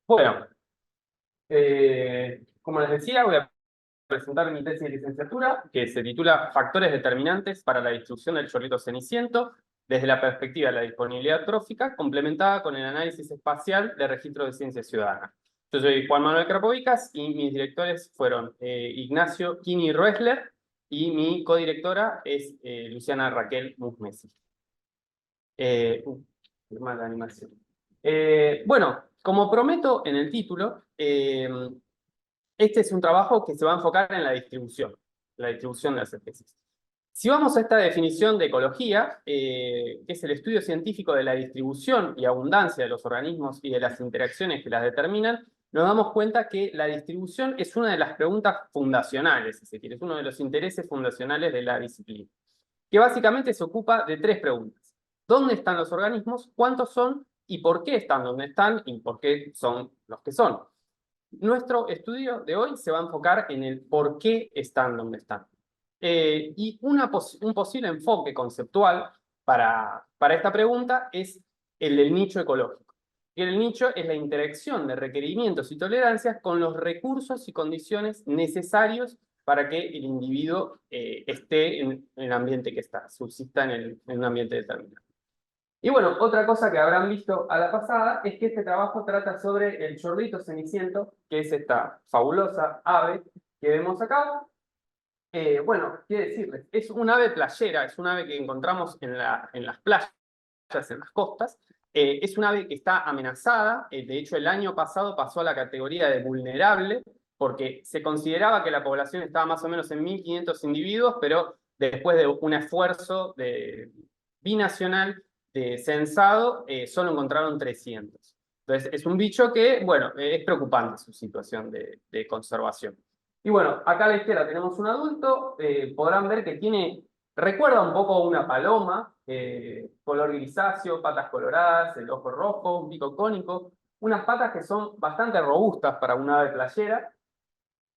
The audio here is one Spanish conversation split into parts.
Bueno, como les decía, voy a presentar mi tesis de licenciatura, que se titula Factores determinantes para la distribución del chorrito ceniciento desde la perspectiva de la disponibilidad trófica, complementada con el análisis espacial de registro de ciencia ciudadana. Yo soy Juan Manuel Krapovicas y mis directores fueron Ignacio Kini Roesler y mi codirectora es Luciana Raquel Musmesi. Mala animación. Bueno, como prometo en el título, este es un trabajo que se va a enfocar en la distribución de las especies. Si vamos a esta definición de ecología, que es el estudio científico de la distribución y abundancia de los organismos y de las interacciones que las determinan, nos damos cuenta que la distribución es una de las preguntas fundacionales, si se quiere, es uno de los intereses fundacionales de la disciplina, que básicamente se ocupa de tres preguntas. ¿Dónde están los organismos? ¿Cuántos son? ¿Y por qué están donde están? ¿Y por qué son los que son? Nuestro estudio de hoy se va a enfocar en el por qué están donde están. Y un posible enfoque conceptual para esta pregunta es el del nicho ecológico. Y el nicho es la interacción de requerimientos y tolerancias con los recursos y condiciones necesarios para que el individuo esté en el ambiente que está, subsista en un ambiente determinado. Y bueno, otra cosa que habrán visto a la pasada es que este trabajo trata sobre el chorrito ceniciento, que es esta fabulosa ave que vemos acá. Bueno, quiero decirles, es un ave playera, es un ave que encontramos en las playas, en las costas. Es un ave que está amenazada, de hecho el año pasado pasó a la categoría de vulnerable, porque se consideraba que la población estaba más o menos en 1.500 individuos, pero después de un esfuerzo binacional de censado, solo encontraron 300. Entonces es un bicho que, bueno, es preocupante su situación de conservación. Y bueno, acá a la izquierda tenemos un adulto, podrán ver que recuerda un poco a una paloma, color grisáceo, patas coloradas, el ojo rojo, un pico cónico, unas patas que son bastante robustas para una ave playera.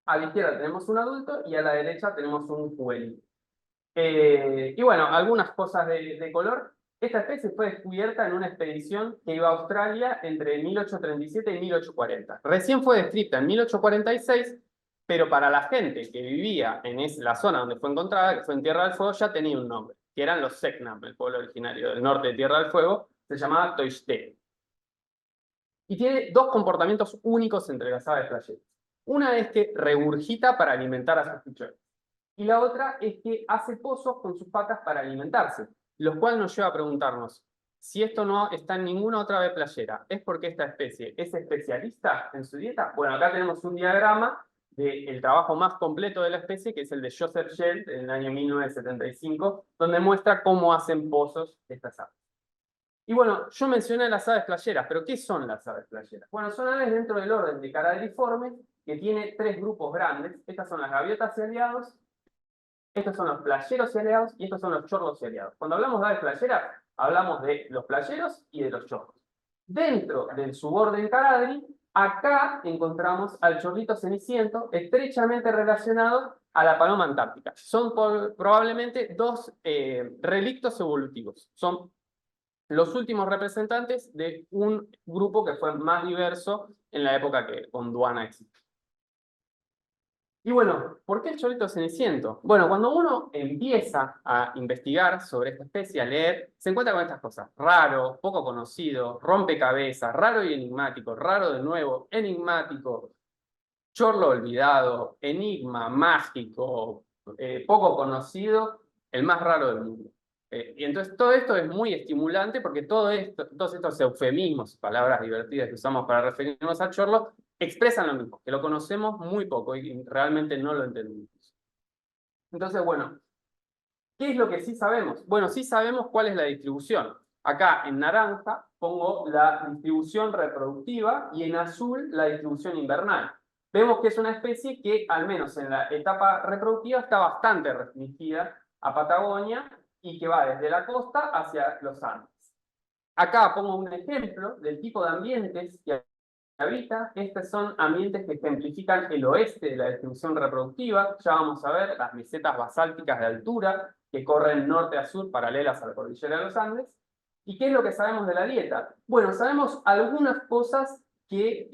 A la izquierda tenemos un adulto y a la derecha tenemos un juvenil. Y bueno, algunas cosas de color. Esta especie fue descubierta en una expedición que iba a Australia entre 1837 y 1840. Recién fue descrita en 1846, pero para la gente que vivía en la zona donde fue encontrada, que fue en Tierra del Fuego, ya tenía un nombre, que eran los Selknam, el pueblo originario del norte de Tierra del Fuego, se llamaba Toisteri. Y tiene dos comportamientos únicos entre las aves playeras. Una es que regurgita para alimentar a sus pichones. Y la otra es que hace pozos con sus patas para alimentarse, lo cual nos lleva a preguntarnos, si esto no está en ninguna otra ave playera, ¿es porque esta especie es especialista en su dieta? Bueno, acá tenemos un diagrama del trabajo más completo de la especie, que es el de Joseph Sheld en el año 1975, donde muestra cómo hacen pozos estas aves. Y bueno, yo mencioné las aves playeras, pero ¿qué son las aves playeras? Bueno, son aves dentro del orden de Caradriformes, que tiene tres grupos grandes. Estas son las gaviotas y aliados, estos son los playeros y aliados y estos son los chorlos y aliados. Cuando hablamos de aves playeras, hablamos de los playeros y de los chorlos. Dentro del suborden Caradri, acá encontramos al chorlito ceniciento, estrechamente relacionado a la paloma antártica. Son probablemente dos relictos evolutivos. Son los últimos representantes de un grupo que fue más diverso en la época que Gondwana existió. Y bueno, ¿por qué el chorlito ceniciento? Bueno, cuando uno empieza a investigar sobre esta especie, a leer, se encuentra con estas cosas. Raro, poco conocido, rompecabezas, raro y enigmático, raro de nuevo, enigmático, chorlo olvidado, enigma, mágico, poco conocido, el más raro del mundo. Y entonces todo esto es muy estimulante porque todos estos eufemismos, palabras divertidas que usamos para referirnos al chorlo, expresan lo mismo, que lo conocemos muy poco y realmente no lo entendemos. Entonces, bueno, ¿qué es lo que sí sabemos? Bueno, sí sabemos cuál es la distribución. Acá en naranja pongo la distribución reproductiva y en azul la distribución invernal. Vemos que es una especie que, al menos en la etapa reproductiva, está bastante restringida a Patagonia y que va desde la costa hacia los Andes. Acá pongo un ejemplo del tipo de ambientes que habita. Estos son ambientes que ejemplifican el oeste de la distribución reproductiva. Ya vamos a ver las mesetas basálticas de altura que corren norte a sur paralelas a la cordillera de los Andes. ¿Y qué es lo que sabemos de la dieta? Bueno, sabemos algunas cosas que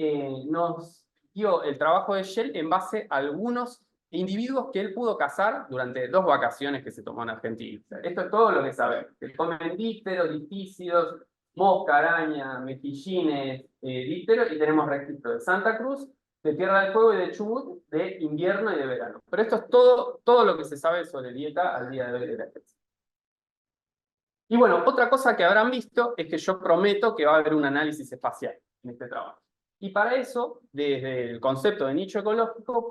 nos dio el trabajo de Shell en base a algunos individuos que él pudo cazar durante 2 vacaciones que se tomó en Argentina. Esto es todo lo que sabemos. Que comen dípteros, difícidos, mosca, araña, mejillines, dípteros, y tenemos registro de Santa Cruz, de Tierra del Fuego y de Chubut, de invierno y de verano. Pero esto es todo lo que se sabe sobre dieta al día de hoy de la especie. Y bueno, otra cosa que habrán visto es que yo prometo que va a haber un análisis espacial en este trabajo. Y para eso, desde el concepto de nicho ecológico,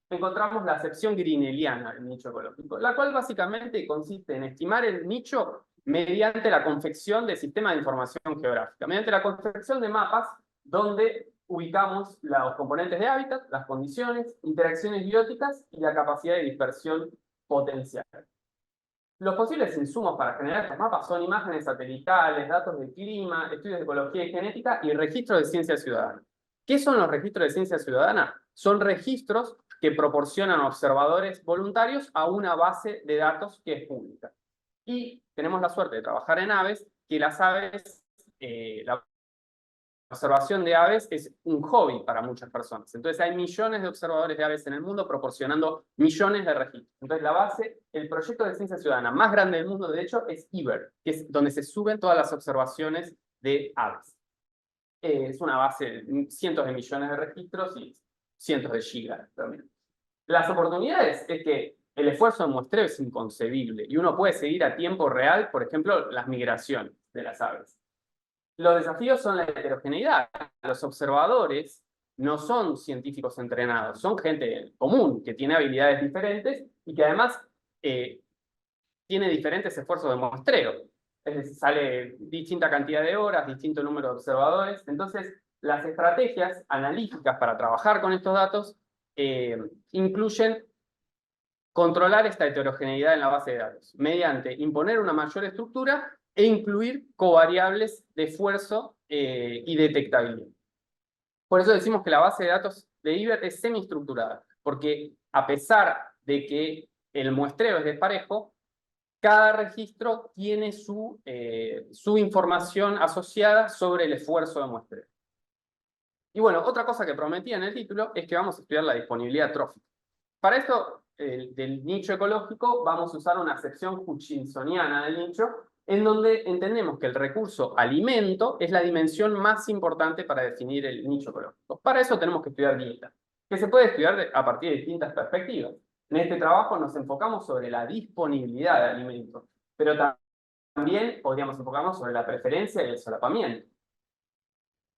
encontramos la acepción greenelliana del nicho ecológico, la cual básicamente consiste en estimar el nicho mediante la confección de sistemas de información geográfica, mediante la confección de mapas donde ubicamos los componentes de hábitat, las condiciones, interacciones bióticas y la capacidad de dispersión potencial. Los posibles insumos para generar estos mapas son imágenes satelitales, datos de clima, estudios de ecología y genética y registros de ciencia ciudadana. ¿Qué son los registros de ciencia ciudadana? Son registros que proporcionan observadores voluntarios a una base de datos que es pública. Y tenemos la suerte de trabajar en aves, que las aves, la observación de aves es un hobby para muchas personas. Entonces hay millones de observadores de aves en el mundo proporcionando millones de registros. Entonces la base, el proyecto de ciencia ciudadana más grande del mundo, de hecho, es IBER, que es donde se suben todas las observaciones de aves. Es una base de cientos de millones de registros y cientos de gigas también. Las oportunidades es que el esfuerzo de muestreo es inconcebible y uno puede seguir a tiempo real, por ejemplo, las migraciones de las aves. Los desafíos son la heterogeneidad. Los observadores no son científicos entrenados, son gente común que tiene habilidades diferentes y que además tiene diferentes esfuerzos de muestreo. Es decir, sale distinta cantidad de horas, distinto número de observadores. Entonces, las estrategias analíticas para trabajar con estos datos incluyen controlar esta heterogeneidad en la base de datos mediante imponer una mayor estructura e incluir covariables de esfuerzo y detectabilidad. Por eso decimos que la base de datos de IBER es semiestructurada, porque a pesar de que el muestreo es desparejo, cada registro tiene su información asociada sobre el esfuerzo de muestreo. Y bueno, otra cosa que prometí en el título es que vamos a estudiar la disponibilidad trófica. Para esto, del nicho ecológico, vamos a usar una acepción hutchinsoniana del nicho, en donde entendemos que el recurso alimento es la dimensión más importante para definir el nicho ecológico. Para eso tenemos que estudiar dieta, que se puede estudiar a partir de distintas perspectivas. En este trabajo nos enfocamos sobre la disponibilidad de alimentos, pero también podríamos enfocarnos sobre la preferencia y el solapamiento.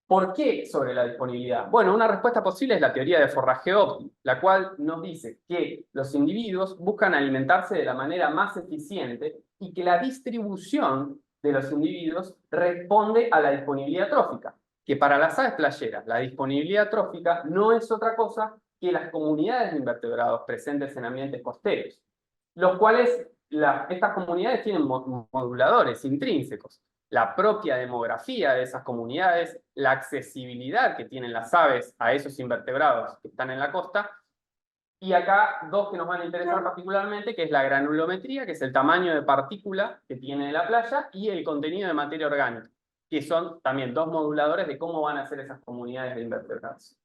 ¿Por qué sobre la disponibilidad? Bueno, una respuesta posible es la teoría de forrajeo óptimo, la cual nos dice que los individuos buscan alimentarse de la manera más eficiente y que la distribución de los individuos responde a la disponibilidad trófica, que para las aves playeras la disponibilidad trófica no es otra cosa que las comunidades de invertebrados presentes en ambientes costeros, los cuales estas comunidades tienen moduladores intrínsecos. La propia demografía de esas comunidades, la accesibilidad que tienen las aves a esos invertebrados que están en la costa, y acá dos que nos van a interesar particularmente, que es la granulometría, que es el tamaño de partícula que tiene la playa, y el contenido de materia orgánica, que son también dos moduladores de cómo van a ser esas comunidades de invertebrados.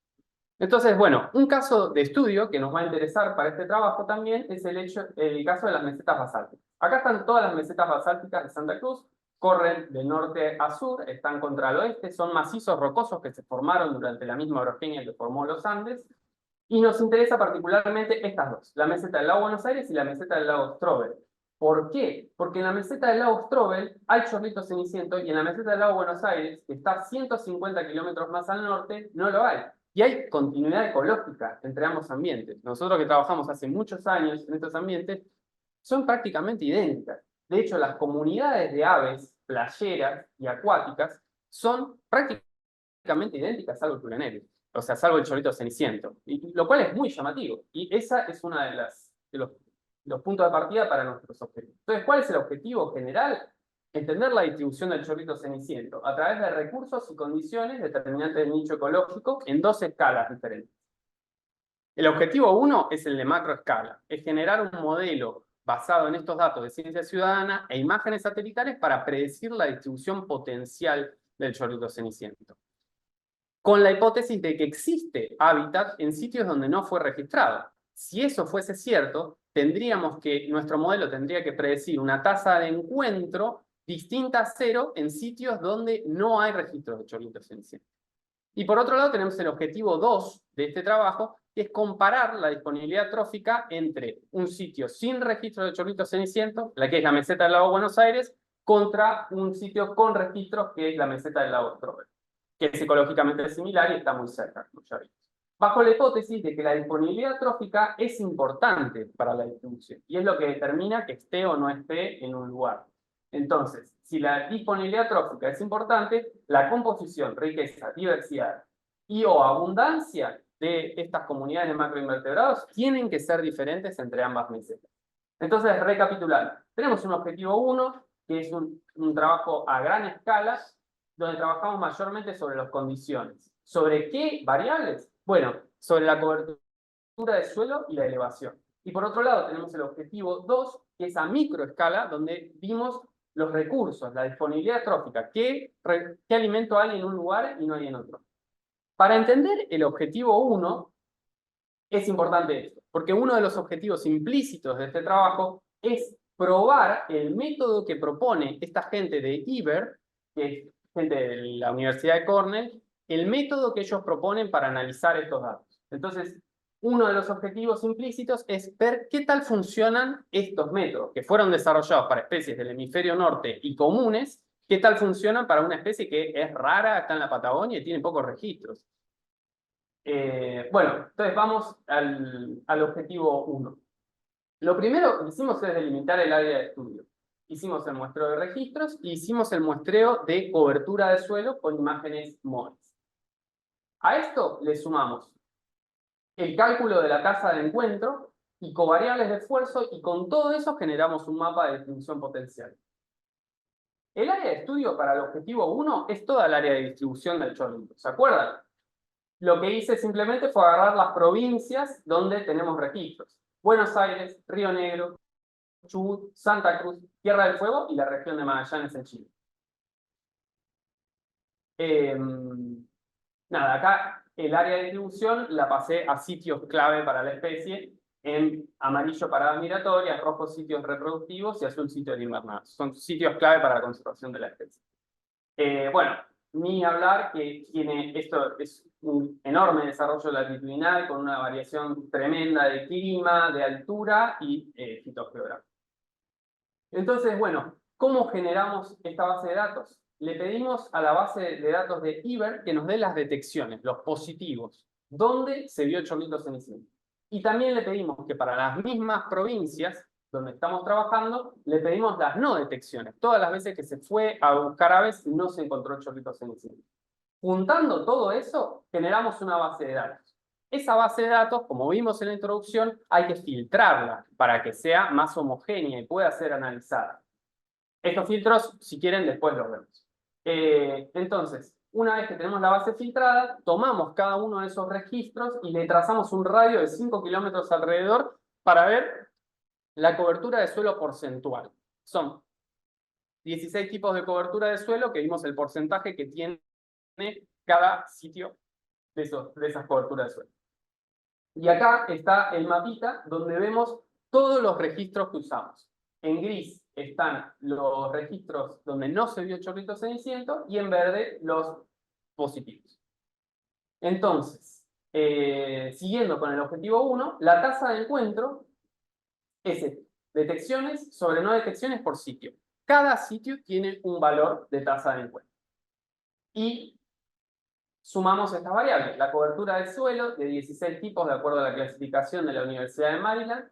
Entonces, bueno, un caso de estudio que nos va a interesar para este trabajo también es el caso de las mesetas basálticas. Acá están todas las mesetas basálticas de Santa Cruz, corren de norte a sur, están contra el oeste, son macizos rocosos que se formaron durante la misma orogenia que formó los Andes, y nos interesa particularmente estas dos, la meseta del lago Buenos Aires y la meseta del lago Strobel. ¿Por qué? Porque en la meseta del lago Strobel hay chorrito ceniciento y en la meseta del lago Buenos Aires, que está 150 kilómetros más al norte, no lo hay. Y hay continuidad ecológica entre ambos ambientes. Nosotros que trabajamos hace muchos años en estos ambientes, son prácticamente idénticas. De hecho, las comunidades de aves playeras y acuáticas son prácticamente idénticas, salvo el plurenerio. O sea, salvo el chorrito ceniciento. Lo cual es muy llamativo. Y esa es una de los puntos de partida para nuestros objetivos. Entonces, ¿cuál es el objetivo general? Entender la distribución del chorrito ceniciento a través de recursos y condiciones determinantes del nicho ecológico en dos escalas diferentes. El objetivo 1 es el de macroescala, es generar un modelo basado en estos datos de ciencia ciudadana e imágenes satelitales para predecir la distribución potencial del chorlito ceniciento, con la hipótesis de que existe hábitat en sitios donde no fue registrado. Si eso fuese cierto, nuestro modelo tendría que predecir una tasa de encuentro distinta a 0 en sitios donde no hay registro de chorlito ceniciento. Y por otro lado tenemos el objetivo 2 de este trabajo, que es comparar la disponibilidad trófica entre un sitio sin registro de chorlito ceniciento, la que es la meseta del lago Buenos Aires, contra un sitio con registros, que es la meseta del lago Strober, que es ecológicamente similar y está muy cerca, como ya vimos. Bajo la hipótesis de que la disponibilidad trófica es importante para la distribución y es lo que determina que esté o no esté en un lugar. Entonces, si la disponibilidad trófica es importante, la composición, riqueza, diversidad y o abundancia de estas comunidades de macroinvertebrados tienen que ser diferentes entre ambas mesetas. Entonces, recapitulando, tenemos un objetivo 1, que es un trabajo a gran escala, donde trabajamos mayormente sobre las condiciones. ¿Sobre qué variables? Bueno, sobre la cobertura de suelo y la elevación. Y por otro lado, tenemos el objetivo 2, que es a microescala, donde vimos los recursos, la disponibilidad trófica, qué alimento hay en un lugar y no hay en otro. Para entender el objetivo 1, es importante esto, porque uno de los objetivos implícitos de este trabajo es probar el método que propone esta gente de IBER, que es gente de la Universidad de Cornell, el método que ellos proponen para analizar estos datos. Entonces, uno de los objetivos implícitos es ver qué tal funcionan estos métodos, que fueron desarrollados para especies del hemisferio norte y comunes, qué tal funcionan para una especie que es rara, está en la Patagonia y tiene pocos registros. Bueno, entonces vamos al objetivo 1. Lo primero que hicimos es delimitar el área de estudio. Hicimos el muestreo de registros y hicimos el muestreo de cobertura de suelo con imágenes MODES. A esto le sumamos el cálculo de la tasa de encuentro y covariables de esfuerzo, y con todo eso generamos un mapa de distribución potencial. El área de estudio para el objetivo 1 es toda el área de distribución del chorlito. ¿Se acuerdan? Lo que hice simplemente fue agarrar las provincias donde tenemos registros. Buenos Aires, Río Negro, Chubut, Santa Cruz, Tierra del Fuego y la región de Magallanes en Chile. Nada, acá el área de distribución la pasé a sitios clave para la especie, en amarillo paradas migratorias, rojo sitios reproductivos y azul sitios de invernada. Son sitios clave para la conservación de la especie. Bueno, ni hablar que esto es un enorme desarrollo latitudinal con una variación tremenda de clima, de altura y fitogeográfica. Entonces, bueno, ¿cómo generamos esta base de datos? Le pedimos a la base de datos de IBER que nos dé las detecciones, los positivos, dónde se vio chorlito ceniciento. Y también le pedimos que para las mismas provincias donde estamos trabajando, le pedimos las no detecciones, todas las veces que se fue a buscar aves y no se encontró chorlito ceniciento. Juntando todo eso, generamos una base de datos. Esa base de datos, como vimos en la introducción, hay que filtrarla para que sea más homogénea y pueda ser analizada. Estos filtros, si quieren, después los vemos. Entonces, una vez que tenemos la base filtrada, tomamos cada uno de esos registros y le trazamos un radio de 5 kilómetros alrededor para ver la cobertura de suelo porcentual. Son 16 tipos de cobertura de suelo que vimos el porcentaje que tiene cada sitio de esas coberturas de suelo. Y acá está el mapita donde vemos todos los registros que usamos. En gris están los registros donde no se vio chorlito ceniciento y en verde los positivos. Entonces, siguiendo con el objetivo 1, la tasa de encuentro es detecciones sobre no detecciones por sitio. Cada sitio tiene un valor de tasa de encuentro. Y sumamos estas variables, la cobertura del suelo de 16 tipos de acuerdo a la clasificación de la Universidad de Maryland.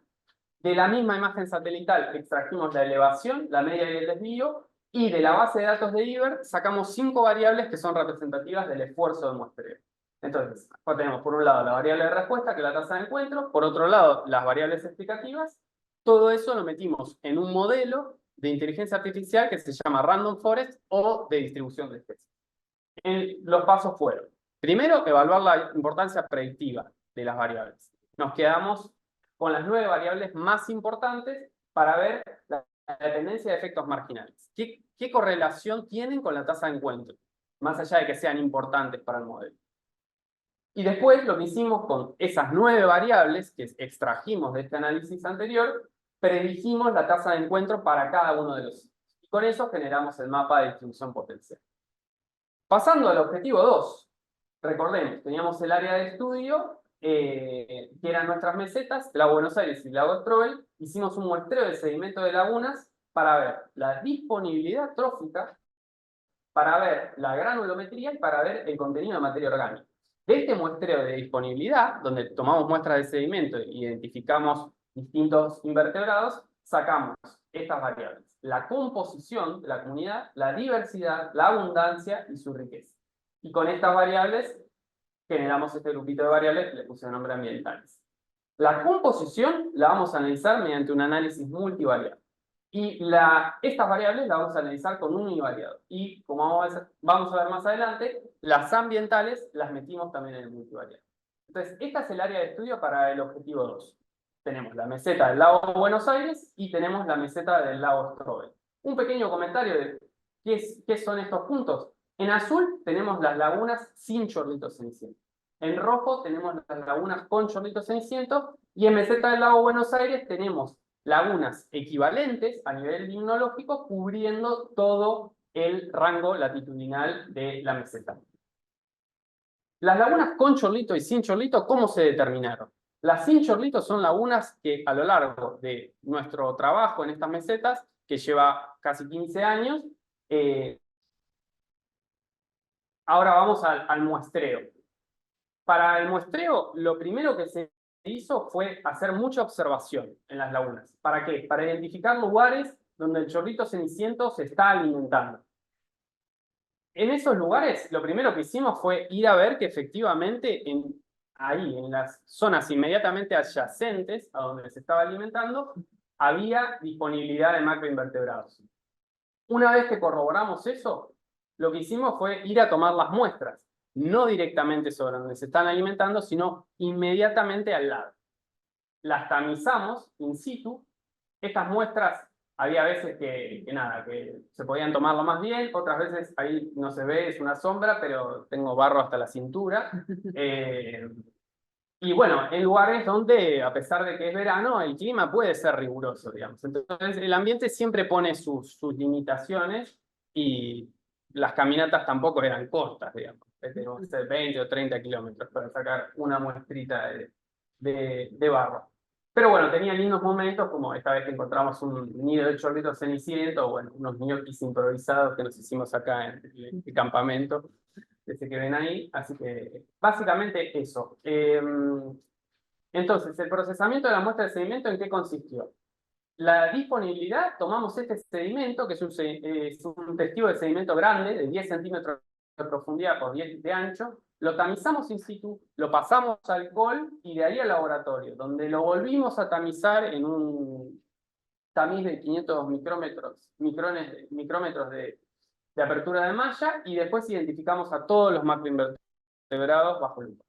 De la misma imagen satelital extrajimos la elevación, la media y el desvío, y de la base de datos de IBER sacamos 5 variables que son representativas del esfuerzo de muestreo. Entonces, tenemos por un lado la variable de respuesta, que es la tasa de encuentro, por otro lado las variables explicativas. Todo eso lo metimos en un modelo de inteligencia artificial que se llama Random Forest o de distribución de especies. Los pasos fueron, primero, evaluar la importancia predictiva de las variables. Nos quedamos con las 9 variables más importantes para ver la dependencia de efectos marginales. ¿Qué correlación tienen con la tasa de encuentro? más allá de que sean importantes para el modelo. Y después lo que hicimos con esas 9 variables que extrajimos de este análisis anterior, predijimos la tasa de encuentro para cada uno de los sitios. Y con eso generamos el mapa de distribución potencial. Pasando al objetivo 2, recordemos, teníamos el área de estudio, que eran nuestras mesetas, el lago Buenos Aires y el lago Strobel. Hicimos un muestreo de sedimento de lagunas para ver la disponibilidad trófica, para ver la granulometría y para ver el contenido de materia orgánica. De este muestreo de disponibilidad, donde tomamos muestras de sedimento e identificamos distintos invertebrados, sacamos estas variables: la composición de la comunidad, la diversidad, la abundancia y su riqueza. Y con estas variables generamos este grupito de variables que le puse el nombre ambientales. La composición la vamos a analizar mediante un análisis multivariable. Y estas variables las vamos a analizar con un univariado. Y como vamos a ver más adelante, las ambientales las metimos también en el multivariado. Entonces, esta es el área de estudio para el objetivo 2. Tenemos la meseta del lago Buenos Aires y tenemos la meseta del lago Strobel. Un pequeño comentario de qué son estos puntos. En azul tenemos las lagunas sin chorlitos cenicientos. En rojo tenemos las lagunas con chorlitos cenicientos. Y en meseta del lago Buenos Aires tenemos lagunas equivalentes a nivel limnológico cubriendo todo el rango latitudinal de la meseta. Las lagunas con chorlito y sin chorlito, ¿cómo se determinaron? Las sin chorlito son lagunas que a lo largo de nuestro trabajo en estas mesetas, que lleva casi 15 años, ahora vamos al muestreo. Para el muestreo, lo primero que se hizo fue hacer mucha observación en las lagunas. ¿Para qué? Para identificar lugares donde el chorlito ceniciento se está alimentando. En esos lugares, lo primero que hicimos fue ir a ver que efectivamente ahí, en las zonas inmediatamente adyacentes a donde se estaba alimentando, había disponibilidad de macroinvertebrados. Una vez que corroboramos eso, lo que hicimos fue ir a tomar las muestras, no directamente sobre donde se están alimentando, sino inmediatamente al lado. Las tamizamos in situ. Estas muestras, había veces que se podían tomarlo más bien, otras veces ahí no se ve, es una sombra, pero tengo barro hasta la cintura. Y bueno, en lugares donde, a pesar de que es verano, el clima puede ser riguroso, digamos. Entonces, el ambiente siempre pone sus limitaciones y las caminatas tampoco eran cortas, digamos. Tenemos 20 o 30 kilómetros para sacar una muestrita de barro. Pero bueno, tenía lindos momentos, como esta vez que encontramos un nido de chorlitos cenicientos, o bueno, unos ñoquis improvisados que nos hicimos acá en el campamento, ese que ven ahí. Así que, básicamente eso. Entonces, el procesamiento de la muestra de sedimento, ¿en qué consistió? La disponibilidad, tomamos este sedimento, que es un testigo de sedimento grande, de 10 centímetros de profundidad por 10 de ancho, lo tamizamos in situ, lo pasamos al alcohol y de ahí al laboratorio, donde lo volvimos a tamizar en un tamiz de 500 micrómetros de apertura de malla, y después identificamos a todos los macroinvertebrados bajo lupa.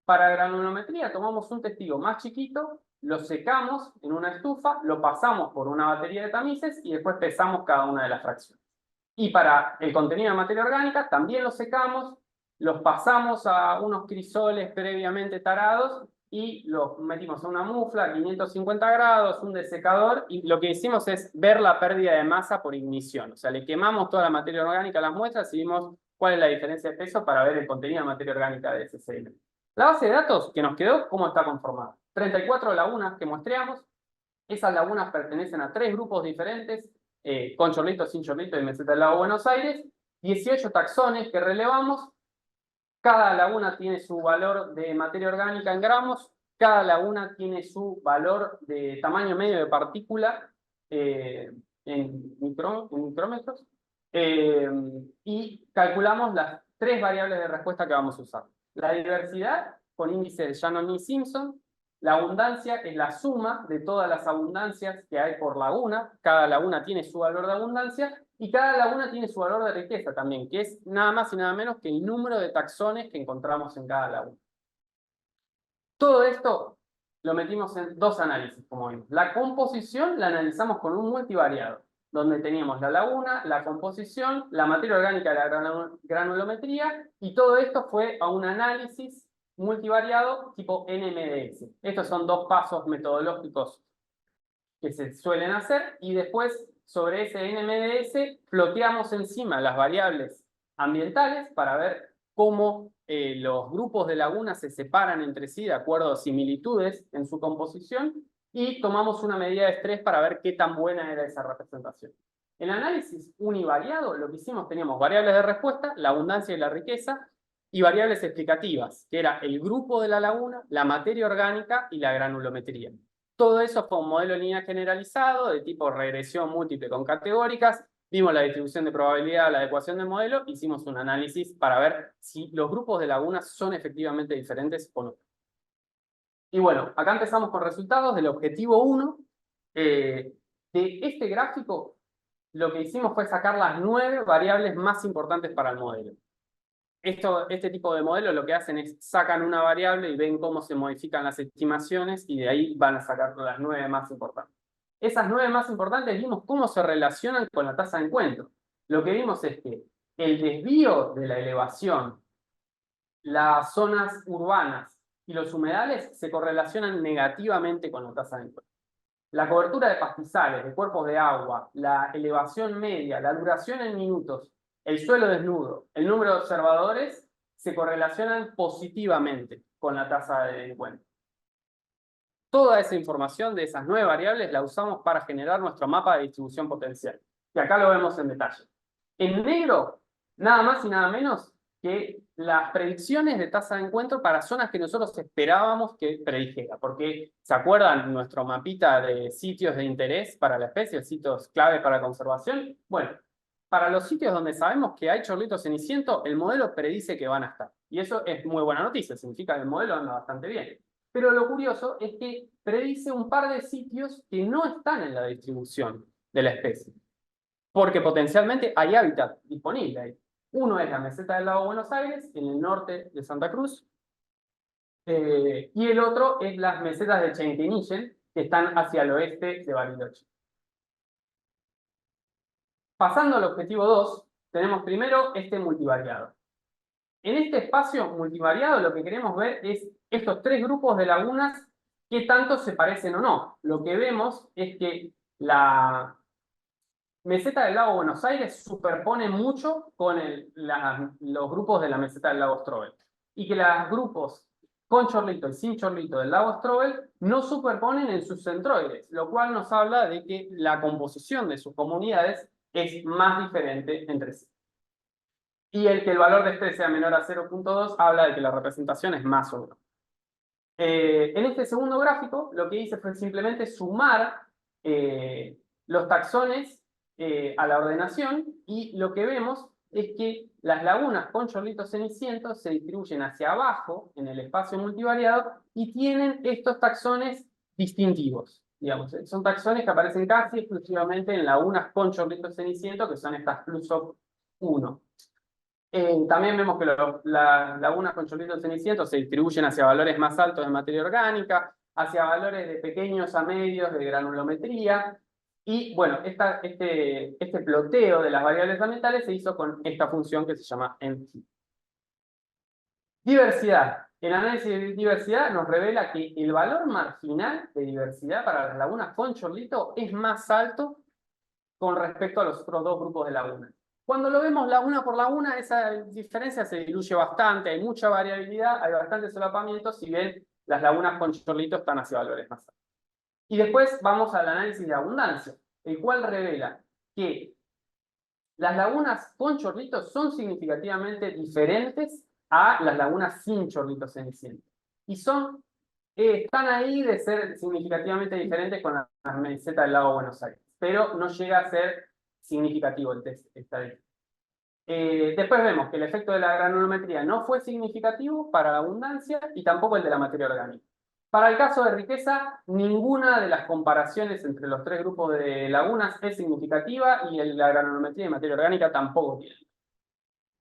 Para granulometría tomamos un testigo más chiquito, lo secamos en una estufa, lo pasamos por una batería de tamices y después pesamos cada una de las fracciones. Y para el contenido de materia orgánica también lo secamos, los pasamos a unos crisoles previamente tarados y los metimos en una mufla a 550 grados, un desecador, y lo que hicimos es ver la pérdida de masa por ignición. O sea, le quemamos toda la materia orgánica a las muestras y vimos cuál es la diferencia de peso para ver el contenido de materia orgánica de ese sedimento. La base de datos que nos quedó, ¿cómo está conformada? 34 lagunas que muestreamos. Esas lagunas pertenecen a 3 grupos diferentes, con chorlito, sin chorlito y meseta del lago Buenos Aires. 18 taxones que relevamos. Cada laguna tiene su valor de materia orgánica en gramos. Cada laguna tiene su valor de tamaño medio de partícula en micrómetros. Y calculamos las 3 variables de respuesta que vamos a usar. La diversidad, con índice de Shannon-Simpson. La abundancia es la suma de todas las abundancias que hay por laguna. Cada laguna tiene su valor de abundancia y cada laguna tiene su valor de riqueza también, que es nada más y nada menos que el número de taxones que encontramos en cada laguna. Todo esto lo metimos en 2 análisis, como vimos. La composición la analizamos con un multivariado. donde teníamos la laguna, la composición, la materia orgánica de la granulometría, y todo esto fue a un análisis multivariado tipo NMDS. Estos son dos pasos metodológicos que se suelen hacer, y después sobre ese NMDS floteamos encima las variables ambientales para ver cómo los grupos de lagunas se separan entre sí de acuerdo a similitudes en su composición, y tomamos una medida de estrés para ver qué tan buena era esa representación. En el análisis univariado, lo que hicimos, teníamos variables de respuesta, la abundancia y la riqueza, y variables explicativas, que era el grupo de la laguna, la materia orgánica y la granulometría. Todo eso fue un modelo lineal generalizado de tipo regresión múltiple con categóricas. Vimos la distribución de probabilidad, la adecuación del modelo, hicimos un análisis para ver si los grupos de lagunas son efectivamente diferentes o no. Y bueno, acá empezamos con resultados del objetivo 1. De este gráfico, lo que hicimos fue sacar las 9 variables más importantes para el modelo. Este tipo de modelos lo que hacen es sacan una variable y ven cómo se modifican las estimaciones, y de ahí van a sacar las 9 más importantes. Esas 9 más importantes vimos cómo se relacionan con la tasa de encuentro. Lo que vimos es que el desvío de la elevación, las zonas urbanas y los humedales se correlacionan negativamente con la tasa de encuentro. La cobertura de pastizales, de cuerpos de agua, la elevación media, la duración en minutos, el suelo desnudo, el número de observadores se correlacionan positivamente con la tasa de encuentro. Toda esa información de esas 9 variables la usamos para generar nuestro mapa de distribución potencial. Y acá lo vemos en detalle. En negro, nada más y nada menos que las predicciones de tasa de encuentro para zonas que nosotros esperábamos que predijera. Porque, ¿se acuerdan nuestro mapita de sitios de interés para la especie, sitios clave para la conservación? Bueno, para los sitios donde sabemos que hay chorlitos cenicientos, el modelo predice que van a estar. Y eso es muy buena noticia, significa que el modelo anda bastante bien. Pero lo curioso es que predice un par de sitios que no están en la distribución de la especie, porque potencialmente hay hábitat disponible ahí. Uno es la meseta del lago Buenos Aires, en el norte de Santa Cruz, y el otro es las mesetas de Chainqueñichen, que están hacia el oeste de Bariloche. Pasando al objetivo 2, tenemos primero este multivariado. En este espacio multivariado lo que queremos ver es estos 3 grupos de lagunas, qué tanto se parecen o no. Lo que vemos es que la meseta del lago Buenos Aires superpone mucho con los grupos de la meseta del lago Strobel, y que los grupos con chorlito y sin chorlito del lago Strobel no superponen en sus centroides, lo cual nos habla de que la composición de sus comunidades es más diferente entre sí. Y el que el valor de este sea menor a 0.2 habla de que la representación es más o menos. En este segundo gráfico, lo que hice fue simplemente sumar los taxones a la ordenación, y lo que vemos es que las lagunas con chorlitos cenicientos se distribuyen hacia abajo en el espacio multivariado y tienen estos taxones distintivos. Digamos, son taxones que aparecen casi exclusivamente en lagunas con chorlitos cenicientos, que son estas Flusop 1. También vemos que las lagunas con chorlitos cenicientos se distribuyen hacia valores más altos de materia orgánica, hacia valores de pequeños a medios de granulometría. Y bueno, este ploteo de las variables ambientales se hizo con esta función que se llama MT. Diversidad. El análisis de diversidad nos revela que el valor marginal de diversidad para las lagunas con chorlito es más alto con respecto a los otros 2 grupos de lagunas. Cuando lo vemos laguna por laguna, esa diferencia se diluye bastante, hay mucha variabilidad, hay bastantes solapamientos, si bien las lagunas con chorlito están hacia valores más altos. Y después vamos al análisis de abundancia, el cual revela que las lagunas con chorlitos son significativamente diferentes a las lagunas sin chorlitos cenicientos. Y están ahí de ser significativamente diferentes con la meseta del lago Buenos Aires, pero no llega a ser significativo el test estadístico. Después vemos que el efecto de la granulometría no fue significativo para la abundancia, y tampoco el de la materia orgánica. Para el caso de riqueza, ninguna de las comparaciones entre los 3 grupos de lagunas es significativa, y la granulometría y materia orgánica tampoco tienen.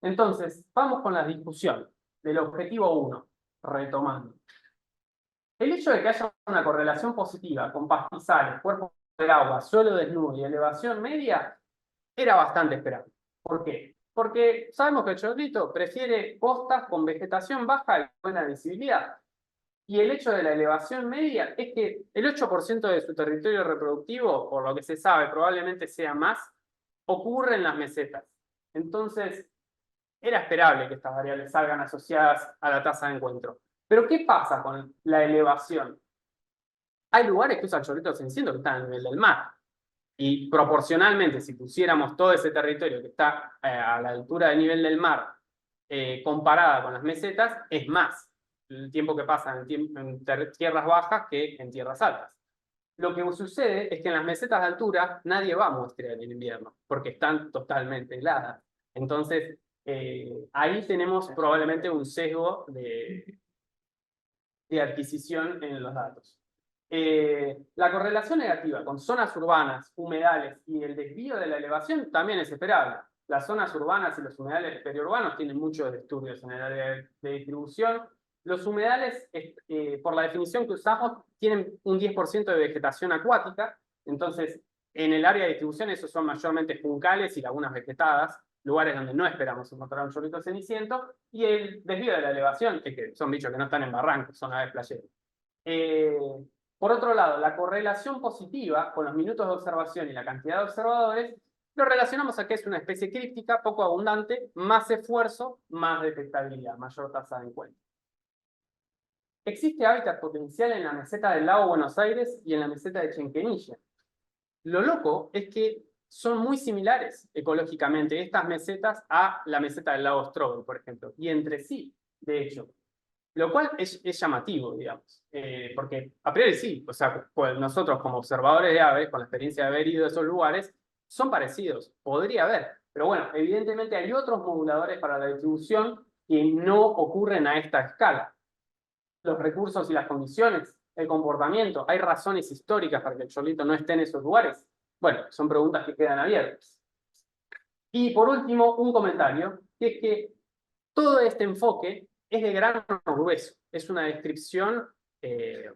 Entonces, vamos con la discusión del objetivo 1, retomando. El hecho de que haya una correlación positiva con pastizales, cuerpos de agua, suelo desnudo y elevación media, era bastante esperable. ¿Por qué? Porque sabemos que el chorlito prefiere costas con vegetación baja y buena visibilidad. Y el hecho de la elevación media es que el 8% de su territorio reproductivo, por lo que se sabe, probablemente sea más, ocurre en las mesetas. Entonces, era esperable que estas variables salgan asociadas a la tasa de encuentro. Pero, ¿qué pasa con la elevación? Hay lugares que usan chorritos cenicientos que están a nivel del mar. Y proporcionalmente, si pusiéramos todo ese territorio que está a la altura del nivel del mar, comparada con las mesetas, es más el tiempo que pasa en tierras bajas que en tierras altas. Lo que sucede es que en las mesetas de altura nadie va a muestrear en invierno, porque están totalmente heladas. Entonces, ahí tenemos probablemente un sesgo de adquisición en los datos. La correlación negativa con zonas urbanas, humedales y el desvío de la elevación también es esperable. Las zonas urbanas y los humedales periurbanos tienen muchos disturbios en el área de distribución. Los humedales, por la definición que usamos, tienen un 10% de vegetación acuática. Entonces, en el área de distribución, esos son mayormente juncales y lagunas vegetadas, lugares donde no esperamos encontrar un chorrito ceniciento. Y el desvío de la elevación, es que son bichos que no están en barrancos, son aves playeras. Por otro lado, la correlación positiva con los minutos de observación y la cantidad de observadores lo relacionamos a que es una especie críptica, poco abundante, más esfuerzo, más detectabilidad, mayor tasa de encuentro. Existe hábitat potencial en la meseta del lago Buenos Aires y en la meseta de Chenquenilla. Lo loco es que son muy similares ecológicamente estas mesetas a la meseta del lago Strobel, por ejemplo, y entre sí, de hecho. Lo cual es llamativo, digamos, porque a priori sí, o sea, pues nosotros como observadores de aves, con la experiencia de haber ido a esos lugares, son parecidos, podría haber, pero bueno, evidentemente hay otros moduladores para la distribución que no ocurren a esta escala. Los recursos y las condiciones, el comportamiento, ¿hay razones históricas para que el chorlito no esté en esos lugares? Bueno, son preguntas que quedan abiertas. Y por último, un comentario, que es que todo este enfoque es de grano grueso, es una descripción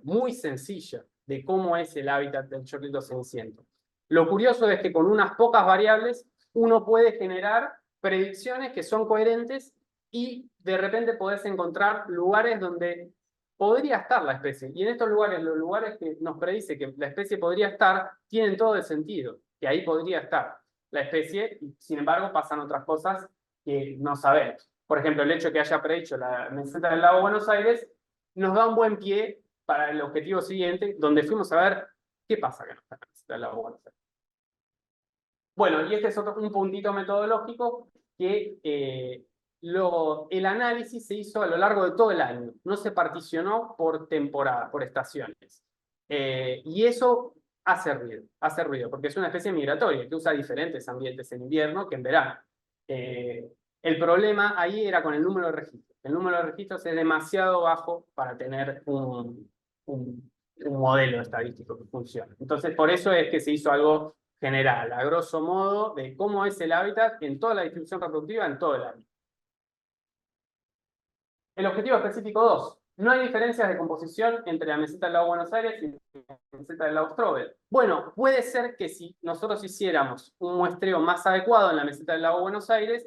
muy sencilla de cómo es el hábitat del chorlito ceniciento. Lo curioso es que con unas pocas variables uno puede generar predicciones que son coherentes y de repente podés encontrar lugares donde podría estar la especie. Y en estos lugares, los lugares que nos predice que la especie podría estar, tienen todo el sentido, que ahí podría estar la especie, y sin embargo pasan otras cosas que no sabemos. Por ejemplo, el hecho de que haya predicho la meseta del lago Buenos Aires nos da un buen pie para el objetivo siguiente, donde fuimos a ver qué pasa con la meseta del lago Buenos Aires. Bueno, y este es un puntito metodológico que el análisis se hizo a lo largo de todo el año, no se particionó por temporada, por estaciones. Y eso hace ruido, porque es una especie migratoria que usa diferentes ambientes en invierno que en verano. El problema ahí era con el número de registros. El número de registros es demasiado bajo para tener un modelo estadístico que funcione. Entonces, por eso es que se hizo algo general, a grosso modo, de cómo es el hábitat en toda la distribución reproductiva en todo el año. El objetivo específico 2. No hay diferencias de composición entre la meseta del lago Buenos Aires y la meseta del lago Strobel. Bueno, puede ser que si nosotros hiciéramos un muestreo más adecuado en la meseta del lago Buenos Aires,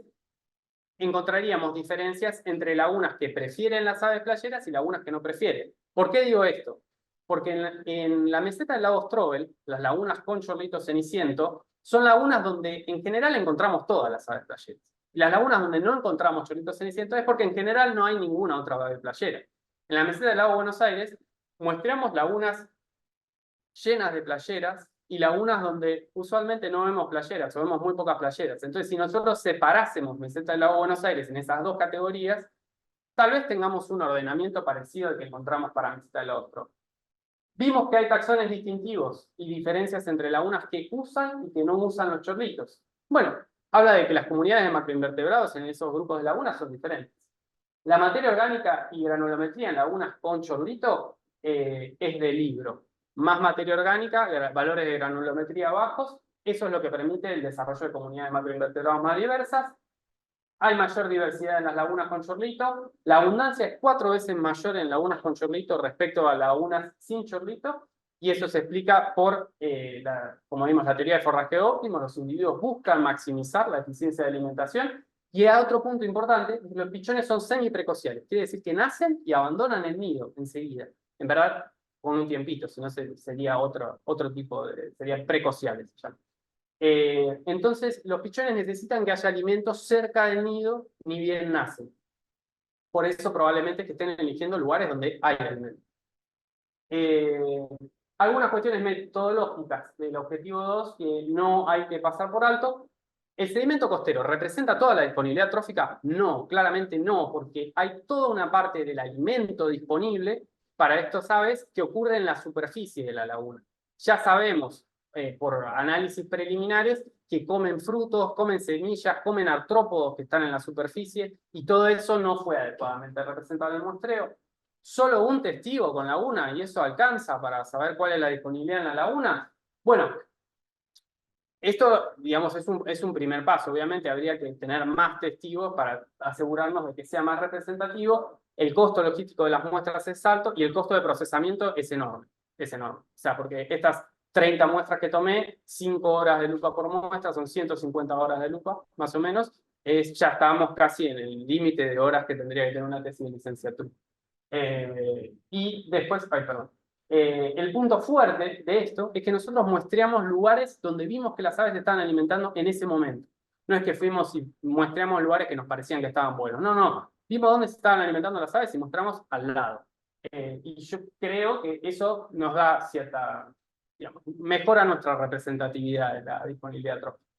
encontraríamos diferencias entre lagunas que prefieren las aves playeras y lagunas que no prefieren. ¿Por qué digo esto? Porque en la meseta del lago Strobel, las lagunas con chorlito ceniciento, son lagunas donde en general encontramos todas las aves playeras. Y las lagunas donde no encontramos chorlito ceniciento es porque en general no hay ninguna otra ave playera. En la meseta del lago Buenos Aires muestramos lagunas llenas de playeras y lagunas donde usualmente no vemos playeras o vemos muy pocas playeras. Entonces, si nosotros separásemos meseta del lago Buenos Aires en esas dos categorías, tal vez tengamos un ordenamiento parecido al que encontramos para meseta del lago Strobel. Vimos que hay taxones distintivos y diferencias entre lagunas que usan y que no usan los chorlitos. Bueno, habla de que las comunidades de macroinvertebrados en esos grupos de lagunas son diferentes. La materia orgánica y granulometría en lagunas con chorlito es de libro. Más materia orgánica, valores de granulometría bajos, eso es lo que permite el desarrollo de comunidades de macroinvertebrados más diversas. Hay mayor diversidad en las lagunas con chorlito. La abundancia es 4 veces mayor en lagunas con chorlito respecto a lagunas sin chorlito. y eso se explica por, como vimos, la teoría de forrajeo óptimo. Los individuos buscan maximizar la eficiencia de alimentación. Y a otro punto importante, los pichones son semiprecociales, quiere decir que nacen y abandonan el nido enseguida. En verdad, con un tiempito, si no sería otro tipo serían precociales. Entonces, los pichones necesitan que haya alimentos cerca del nido, ni bien nacen. Por eso probablemente que estén eligiendo lugares donde hay alimentos. Algunas cuestiones metodológicas del objetivo 2 que no hay que pasar por alto. ¿El sedimento costero representa toda la disponibilidad trófica? No, claramente no, porque hay toda una parte del alimento disponible para estas aves que ocurre en la superficie de la laguna. Ya sabemos, por análisis preliminares, que comen frutos, comen semillas, comen artrópodos que están en la superficie, y todo eso no fue adecuadamente representado en el muestreo. Solo un testigo con laguna, y eso alcanza para saber cuál es la disponibilidad en la laguna. Bueno, esto, digamos, es un primer paso. Obviamente habría que tener más testigos para asegurarnos de que sea más representativo. El costo logístico de las muestras es alto y el costo de procesamiento es enorme. Es enorme. O sea, porque estas 30 muestras que tomé, 5 horas de lupa por muestra, son 150 horas de lupa, más o menos. Ya estábamos casi en el límite de horas que tendría que tener una tesis de licenciatura. Y después, perdón. El punto fuerte de esto es que nosotros muestreamos lugares donde vimos que las aves se estaban alimentando en ese momento. No es que fuimos y muestreamos lugares que nos parecían que estaban buenos. No, no. Vimos dónde se estaban alimentando las aves y mostramos al lado. Y yo creo que eso nos da cierta, digamos, mejora nuestra representatividad de la disponibilidad trófica.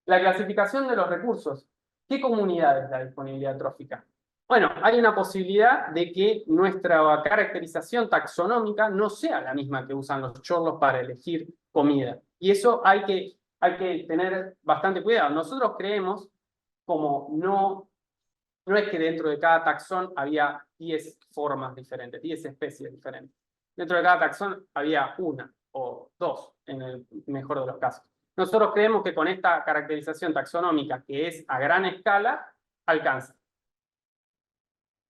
La clasificación de los recursos. ¿Qué comunidad es la disponibilidad trófica? Bueno, hay una posibilidad de que nuestra caracterización taxonómica no sea la misma que usan los chorlos para elegir comida. Y eso hay que tener bastante cuidado. Nosotros creemos, como no es que dentro de cada taxón había 10 formas diferentes, 10 especies diferentes. Dentro de cada taxón había una o dos, en el mejor de los casos. Nosotros creemos que con esta caracterización taxonómica, que es a gran escala, alcanza.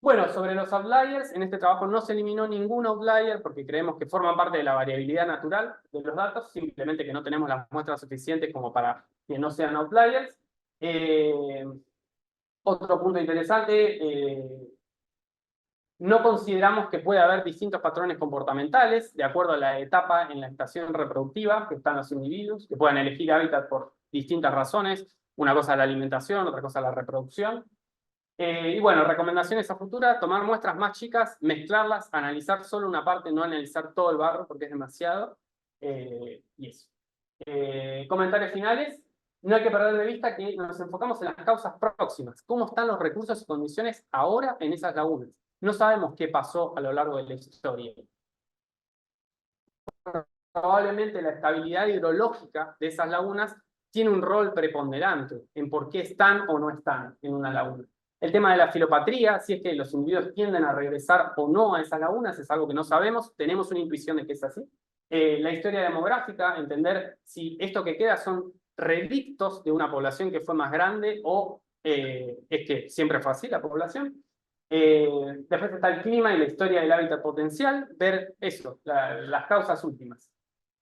Bueno, sobre los outliers, en este trabajo no se eliminó ningún outlier porque creemos que forman parte de la variabilidad natural de los datos, simplemente que no tenemos las muestras suficientes como para que no sean outliers. Otro punto interesante, no consideramos que puede haber distintos patrones comportamentales de acuerdo a la etapa en la estación reproductiva que están los individuos, que puedan elegir hábitat por distintas razones. Una cosa es la alimentación, otra cosa es la reproducción. Y bueno, recomendaciones a futuro, tomar muestras más chicas, mezclarlas, analizar solo una parte, no analizar todo el barro porque es demasiado. Y eso. Comentarios finales. No hay que perder de vista que nos enfocamos en las causas próximas. ¿Cómo están los recursos y condiciones ahora en esas lagunas? No sabemos qué pasó a lo largo de la historia. Probablemente la estabilidad hidrológica de esas lagunas tiene un rol preponderante en por qué están o no están en una laguna. El tema de la filopatría, si es que los individuos tienden a regresar o no a esas lagunas, es algo que no sabemos, tenemos una intuición de que es así. La historia demográfica, entender si esto que queda son relictos de una población que fue más grande o es que siempre fue así la población. Después está el clima y la historia del hábitat potencial, ver eso, las causas últimas.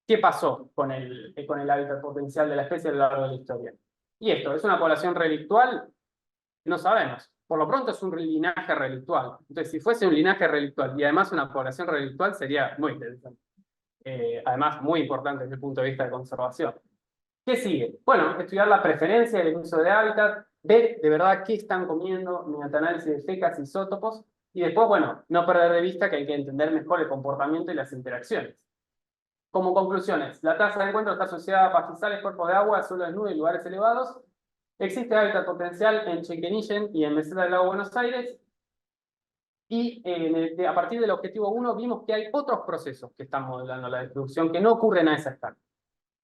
¿Qué pasó con el hábitat potencial de la especie a lo largo de la historia? Y esto, ¿es una población relictual? No sabemos. Por lo pronto es un linaje relictual. Entonces, si fuese un linaje relictual y además una población relictual, sería muy interesante. Además, muy importante desde el punto de vista de conservación. ¿Qué sigue? Bueno, estudiar la preferencia del uso de hábitat, ver de verdad qué están comiendo mediante análisis de fecas, isótopos, y después, bueno, no perder de vista que hay que entender mejor el comportamiento y las interacciones. Como conclusiones, la tasa de encuentro está asociada a pastizales, cuerpos de agua, suelo desnudo y lugares elevados. Existe hábitat potencial en Chequenillen y en Meseta del Lago Buenos Aires. Y a partir del objetivo 1 vimos que hay otros procesos que están modelando la distribución que no ocurren a esa escala.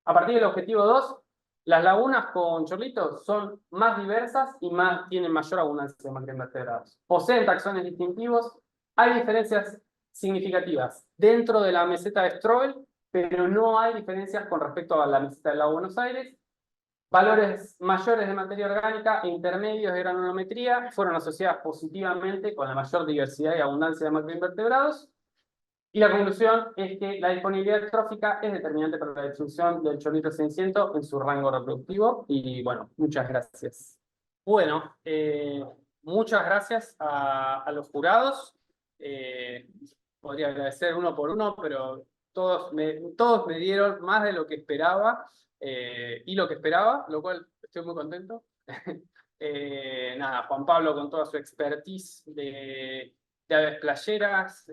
A partir del objetivo 2, las lagunas con chorlitos son más diversas y tienen mayor abundancia de macroinvertebrados. Poseen taxones distintivos, hay diferencias significativas dentro de la meseta de Strobel, pero no hay diferencias con respecto a la meseta del Lago Buenos Aires. Valores mayores de materia orgánica e intermedios de granulometría fueron asociadas positivamente con la mayor diversidad y abundancia de macroinvertebrados. Y la conclusión es que la disponibilidad trófica es determinante para la distribución del chorlito ceniciento en su rango reproductivo. Y bueno, muchas gracias. Bueno, muchas gracias a los jurados. Podría agradecer uno por uno, pero todos me dieron más de lo que esperaba y lo que esperaba, lo cual estoy muy contento. Nada, Juan Pablo con toda su expertise de aves playeras,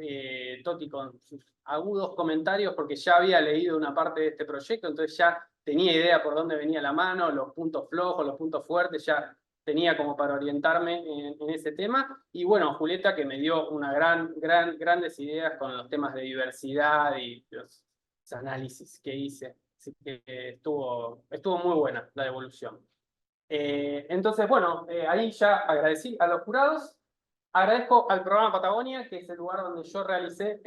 Toti con sus agudos comentarios, porque ya había leído una parte de este proyecto, entonces ya tenía idea por dónde venía la mano, los puntos flojos, los puntos fuertes, ya tenía como para orientarme en ese tema. Y bueno, Julieta que me dio una grandes ideas con los temas de diversidad y los análisis que hice. Así que estuvo muy buena la devolución. Entonces, bueno, ahí ya agradecí a los jurados. Agradezco al programa Patagonia, que es el lugar donde yo realicé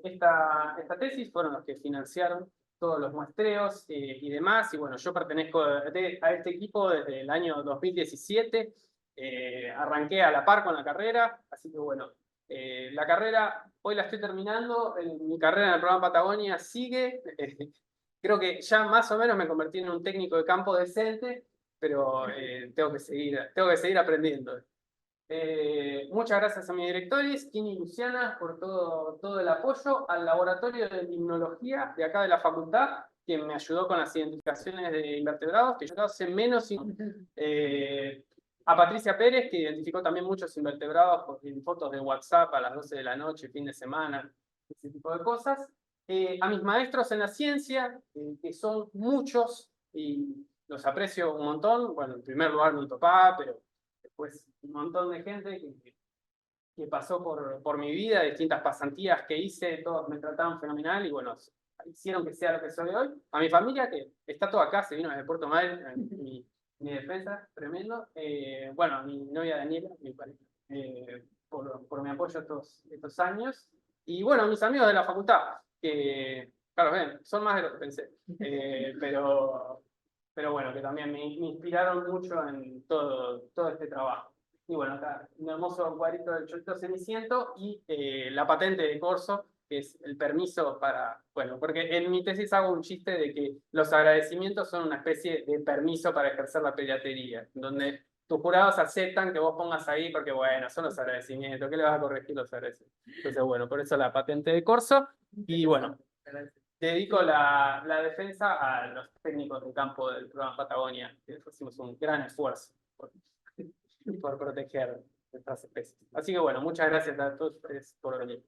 esta tesis. Fueron los que financiaron todos los muestreos y demás. Y bueno, yo pertenezco a este equipo desde el año 2017. Arranqué a la par con la carrera. Así que bueno, la carrera hoy la estoy terminando. Mi carrera en el programa Patagonia sigue. Creo que ya más o menos me convertí en un técnico de campo decente, pero tengo que seguir aprendiendo. Muchas gracias a mis directores, Kini y Luciana, por todo el apoyo, al laboratorio de limnología de acá de la facultad, quien me ayudó con las identificaciones de invertebrados, que yo hace menos. A Patricia Pérez, que identificó también muchos invertebrados en fotos de WhatsApp a las 12 de la noche, fin de semana, ese tipo de cosas. A mis maestros en la ciencia, que son muchos y los aprecio un montón. Bueno, en primer lugar mi papá, pero después un montón de gente que pasó por mi vida, distintas pasantías que hice, todos me trataron fenomenal y bueno, hicieron que sea lo que soy hoy. A mi familia, que está toda acá, se vino desde Puerto Madryn, mi defensa, tremendo. Bueno, a mi novia Daniela, mi pareja, por mi apoyo estos años. Y bueno, mis amigos de la facultad, que, claro, ven, son más de lo que pensé. Pero bueno, que también me inspiraron mucho en todo este trabajo. Y bueno, acá un hermoso cuadrito del chorlito ceniciento y la patente de corso, que es el permiso para, bueno, porque en mi tesis hago un chiste de que los agradecimientos son una especie de permiso para ejercer la pediatría, donde tus jurados aceptan que vos pongas ahí porque, bueno, son los agradecimientos, ¿qué le vas a corregir los agradecimientos? Entonces, bueno, por eso la patente de corso. Y bueno, dedico la defensa a los técnicos de campo del programa Patagonia, que hicimos un gran esfuerzo por proteger estas especies. Así que bueno, muchas gracias a todos ustedes por venir.